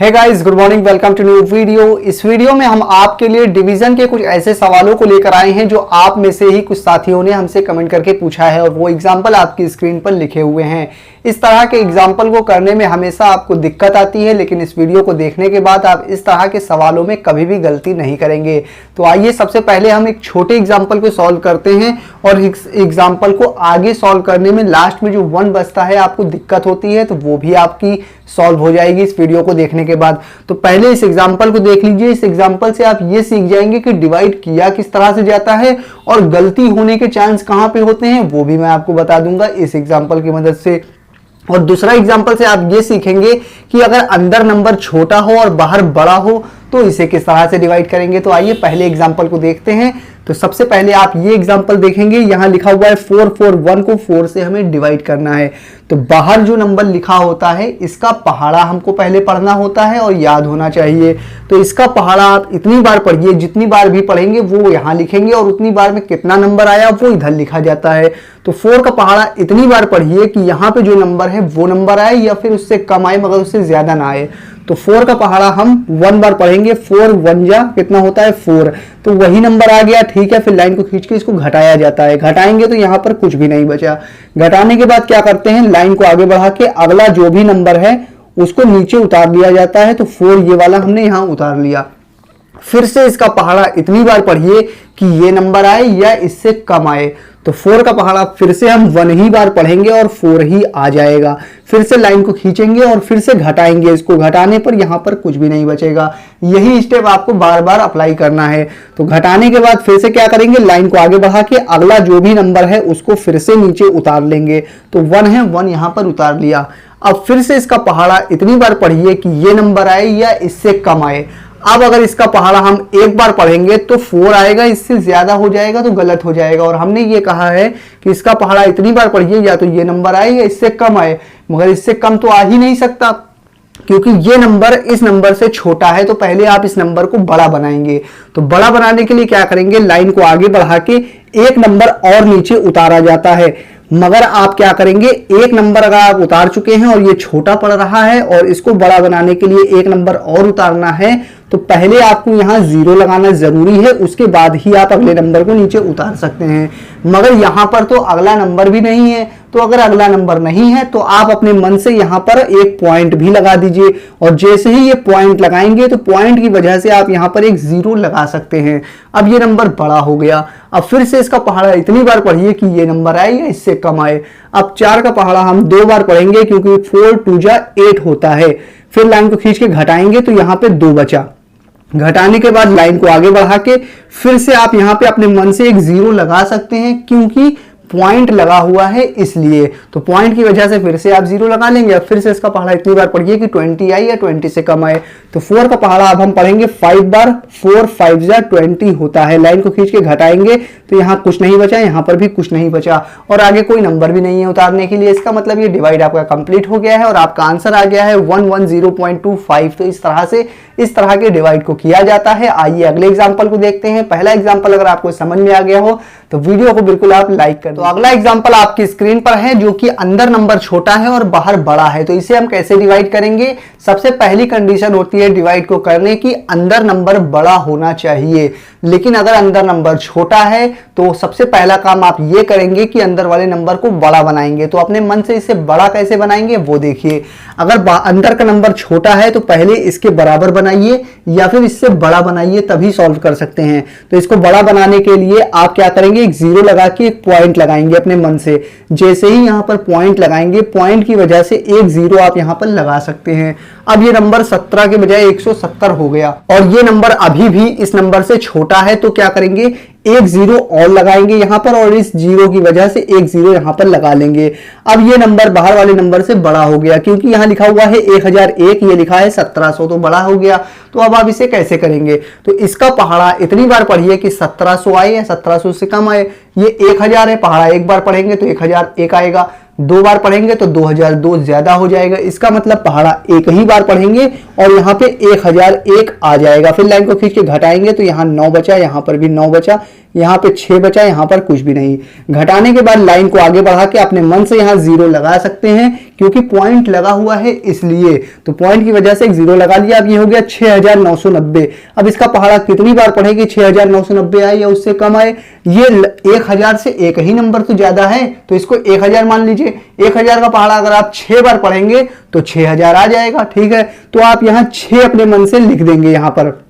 Hey guys, good morning, welcome to new video. इस video में हम आपके लिए डिवीजन के कुछ ऐसे सवालों को लेकर आए हैं जो आप में से ही कुछ साथियों ने हमसे कमेंट करके पूछा है और वो एग्जाम्पल आपकी स्क्रीन पर लिखे हुए हैं। इस तरह के एग्जाम्पल को करने में हमेशा आपको दिक्कत आती है, लेकिन इस वीडियो को देखने के बाद आप इस तरह के सवालों में कभी भी गलती नहीं करेंगे। तो आइए सबसे पहले हम एक छोटे एग्जाम्पल को सॉल्व करते हैं और इस एग्जाम्पल को आगे सॉल्व करने में लास्ट में जो 1 बचता है आपको दिक्कत होती है, तो वो भी आपकी सॉल्व हो जाएगी इस वीडियो को देखने के बाद। तो पहले इस एग्जांपल को देख लीजिए। इस एग्जांपल से आप ये सीख जाएंगे कि डिवाइड किया किस तरह से जाता है और गलती होने के चांस कहां पे होते हैं वो भी मैं आपको बता दूंगा इस एग्जांपल की मदद से। और दूसरा एग्जांपल से आप ये सीखेंगे कि अगर अंदर नंबर छोटा हो और बाहर बड़ा हो तो इसे किस तरह से डिवाइड करेंगे। तो आइए पहले एग्जांपल को देखते हैं। तो सबसे पहले आप ये एग्जांपल देखेंगे, यहां लिखा हुआ है 441 को 4 से हमें डिवाइड करना है। तो बाहर जो नंबर लिखा होता है इसका पहाड़ा हमको पहले पढ़ना होता है और याद होना चाहिए। तो इसका पहाड़ा आप इतनी बार पढ़िए, जितनी बार भी पढ़ेंगे वो यहां लिखेंगे और उतनी बार में कितना नंबर आया वो इधर लिखा जाता है। तो 4 का पहाड़ा इतनी बार पढ़िए कि यहाँ पे जो नंबर है वो नंबर आए या फिर उससे कम आए मगर उससे ज्यादा ना आए। तो 4 का पहाड़ा हम 1 बार पढ़ेंगे। 4 1 जा कितना होता है 4, तो वही नंबर आ गया। ठीक है, फिर लाइन को खींच के इसको घटाया जाता है। घटाएंगे तो यहाँ पर कुछ भी नहीं बचा। घटाने के बाद क्या करते हैं, लाइन को आगे बढ़ा के अगला जो भी नंबर है उसको नीचे उतार दिया जाता है। तो 4 ये वाला हमने यहाँ उतार लिया। फिर से इसका पहाड़ा इतनी बार पढ़िए कि ये नंबर आए या इससे कम आए। तो 4 का पहाड़ा फिर से हम 1 ही बार पढ़ेंगे और 4 ही आ जाएगा। फिर से लाइन को खींचेंगे और फिर से घटाएंगे। इसको घटाने पर यहां पर कुछ भी नहीं बचेगा। यही स्टेप आपको बार बार अप्लाई करना है। तो घटाने के बाद फिर से क्या करेंगे, लाइन को आगे बढ़ा के अगला जो भी नंबर है उसको फिर से नीचे उतार लेंगे। तो 1 है, 1 यहां पर उतार लिया। अब फिर से इसका पहाड़ा इतनी बार पढ़िए कि ये नंबर आए या इससे कम आए। अब अगर इसका पहाड़ा हम एक बार पढ़ेंगे तो 4 आएगा, इससे ज्यादा हो जाएगा तो गलत हो जाएगा। और हमने ये कहा है कि इसका पहाड़ा इतनी बार पढ़िए या तो ये नंबर आए या इससे कम आए, मगर इससे कम तो आ ही नहीं सकता क्योंकि ये नंबर इस नंबर से छोटा है। तो पहले आप इस नंबर को बड़ा बनाएंगे। तो बड़ा बनाने के लिए क्या करेंगे, लाइन को आगे बढ़ा के एक नंबर और नीचे उतारा जाता है। मगर आप क्या करेंगे, एक नंबर अगर आप उतार चुके हैं और ये छोटा पड़ रहा है और इसको बड़ा बनाने के लिए एक नंबर और उतारना है, तो पहले आपको यहां 0 लगाना जरूरी है, उसके बाद ही आप अगले नंबर को नीचे उतार सकते हैं। मगर यहां पर तो अगला नंबर भी नहीं है। तो अगर अगला नंबर नहीं है तो आप अपने मन से यहां पर एक पॉइंट भी लगा दीजिए और जैसे ही ये पॉइंट लगाएंगे तो पॉइंट की वजह से आप यहां पर एक 0 लगा सकते हैं। अब ये नंबर बड़ा हो गया। अब फिर से इसका पहाड़ा इतनी बार पढ़िए कि ये नंबर आए या इससे कम आए। अब 4 का पहाड़ा हम 2 बार पढ़ेंगे क्योंकि 4 2 जा 8 होता है। फिर लाइन को खींच के घटाएंगे तो यहां पे 2 बचा। घटाने के बाद लाइन को आगे बढ़ा के फिर से आप यहां पे अपने मन से एक 0 लगा सकते हैं क्योंकि पॉइंट लगा हुआ है इसलिए। तो पॉइंट की वजह से फिर से आप 0 लगा लेंगे। अब फिर से इसका पहाड़ा इतनी बार पढ़िए कि 20 आए या 20 से कम आए। तो 4 का पहाड़ा अब हम पढ़ेंगे 5 बार। 4 5 जा 20 होता है। लाइन को खींच के घटाएंगे तो यहाँ कुछ नहीं बचा, यहाँ पर भी कुछ नहीं बचा और आगे कोई नंबर भी नहीं है उतारने के लिए। इसका मतलब ये डिवाइड आपका कंप्लीट हो गया है और आपका आंसर आ गया है 110.25। तो इस तरह के डिवाइड को किया जाता है। आइए अगले एग्जाम्पल को देखते हैं। पहला एग्जाम्पल अगर आपको समझ में आ गया हो तो वीडियो को बिल्कुल आप लाइक कर दो। तो अगला एग्जाम्पल आपकी स्क्रीन पर है जो कि अंदर नंबर छोटा है और बाहर बड़ा है। तो इसे हम कैसे डिवाइड करेंगे, सबसे पहली कंडीशन होती है डिवाइड को करने की, अंदर नंबर बड़ा होना चाहिए। लेकिन अगर अंदर नंबर छोटा है तो सबसे पहला काम आप ये करेंगे कि अंदर वाले नंबर को बड़ा बनाएंगे। तो अपने मन से इसे बड़ा कैसे बनाएंगे वो देखिए। अगर अंदर का नंबर छोटा है तो पहले इसके बराबर बनाइए या फिर इससे बड़ा बनाइए, तभी सॉल्व कर सकते हैं। तो इसको बड़ा बनाने के लिए आप क्या करेंगे, एक 0 लगा के एक पॉइंट लगाएंगे अपने मन से। जैसे ही यहां पर पॉइंट लगाएंगे, पॉइंट की वजह से एक 0 आप यहां पर लगा सकते हैं। अब ये नंबर 17 के बजाय 170 हो गया और ये नंबर अभी भी इस नंबर से छोटा है। तो क्या करेंगे, एक 0 और लगाएंगे यहां पर और इस 0 की वजह से एक 0 यहां पर लगा लेंगे। अब ये नंबर बाहर वाले नंबर से बड़ा हो गया क्योंकि यहां लिखा हुआ है 1001, ये लिखा है 1700, तो बड़ा हो गया। तो अब आप इसे कैसे करेंगे, तो इसका पहाड़ा इतनी बार पढ़िए कि 1700 आए या 1700 से कम आए। ये 1000 है, पहाड़ा एक बार पढ़ेंगे तो 1001 आएगा। 2 बार पढ़ेंगे तो 2002 ज्यादा हो जाएगा। इसका मतलब पहाड़ा एक ही बार पढ़ेंगे और यहाँ पे 1001 आ जाएगा। फिर लाइन को खींच के घटाएंगे तो यहाँ 9 बचा, यहाँ पर भी 9 बचा, यहाँ पे 6 बचा, यहाँ पर कुछ भी नहीं। घटाने के बाद लाइन को आगे बढ़ा के अपने मन से यहाँ 0 लगा सकते हैं क्योंकि पॉइंट लगा हुआ है इसलिए। तो पॉइंट की वजह से एक जीरो लगा लिया। अब ये हो गया 6990। अब इसका पहाड़ा कितनी बार पढ़े कि 6990 आए या उससे कम आए? ये 1000 से एक ही नंबर तो ज्यादा है, तो इसको 1000 मान लीजिए। 1000 का पहाड़ा अगर आप 6 बार पढ़ेंगे तो 6000 आ जाएगा। ठीक है, तो आप यहां 6 अपने मन से लिख देंगे यहां पर।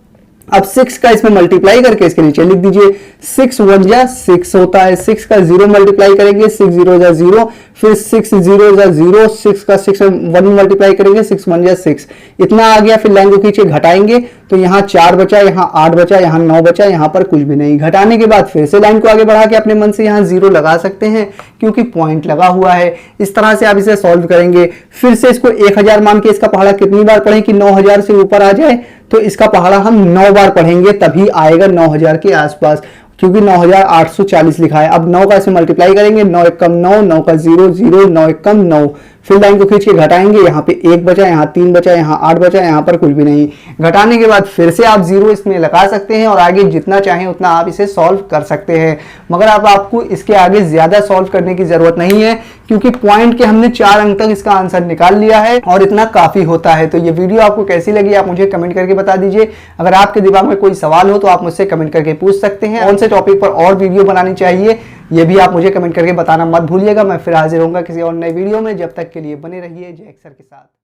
अब 6 का इसमें मल्टीप्लाई करके इसके नीचे लिख दीजिए। 6 1 जा 6 होता है। 6 का 0 मल्टीप्लाई करेंगे, 6 0 जा 0, फिर 6 0 जा 0, 6 का 6 1 मल्टीप्लाई करेंगे, 6 1 जा 6। इतना आ गया। फिर लाइन को खींचे घटाएंगे तो यहाँ 4 बचा, यहाँ 8 बचा, यहाँ 9 बचा, यहाँ पर कुछ भी नहीं। घटाने के बाद फिर से लाइन को आगे बढ़ा के अपने मन से यहाँ 0 लगा सकते हैं क्योंकि पॉइंट लगा हुआ है। इस तरह से आप इसे सॉल्व करेंगे। फिर से इसको 1000 मान के इसका पहाड़ा कितनी बार पढ़ें कि 9000 से ऊपर आ जाए? तो इसका पहाड़ा हम 9 बार पढ़ेंगे तभी आएगा 9000 के आसपास, क्योंकि 9840 लिखा है। अब 9 का इसमें मल्टीप्लाई करेंगे, 9 1 कम 9, 9 का 0 0, 9 1 कम 9। फिर लाइन को खींच के घटाएंगे, यहाँ पे 1 बचा, यहाँ 3 बचा, यहाँ 8 बचा, यहाँ पर कुछ भी नहीं। घटाने के बाद फिर से आप 0 इसमें लगा सकते हैं और आगे जितना चाहें उतना आप इसे सॉल्व कर सकते हैं। मगर अब आपको इसके आगे ज्यादा सॉल्व करने की जरूरत नहीं है क्योंकि पॉइंट के हमने 4 अंक तक इसका आंसर निकाल लिया है और इतना काफी होता है। तो ये वीडियो आपको कैसी लगी आप मुझे कमेंट करके बता दीजिए। अगर आपके दिमाग में कोई सवाल हो तो आप मुझसे कमेंट करके पूछ सकते हैं। कौन से टॉपिक पर और वीडियो बनानी चाहिए ये भी आप मुझे कमेंट करके बताना मत भूलिएगा। मैं फिर हाजिर होऊंगा किसी और नए वीडियो में। जब तक के लिए बने रहिए जय सर के साथ।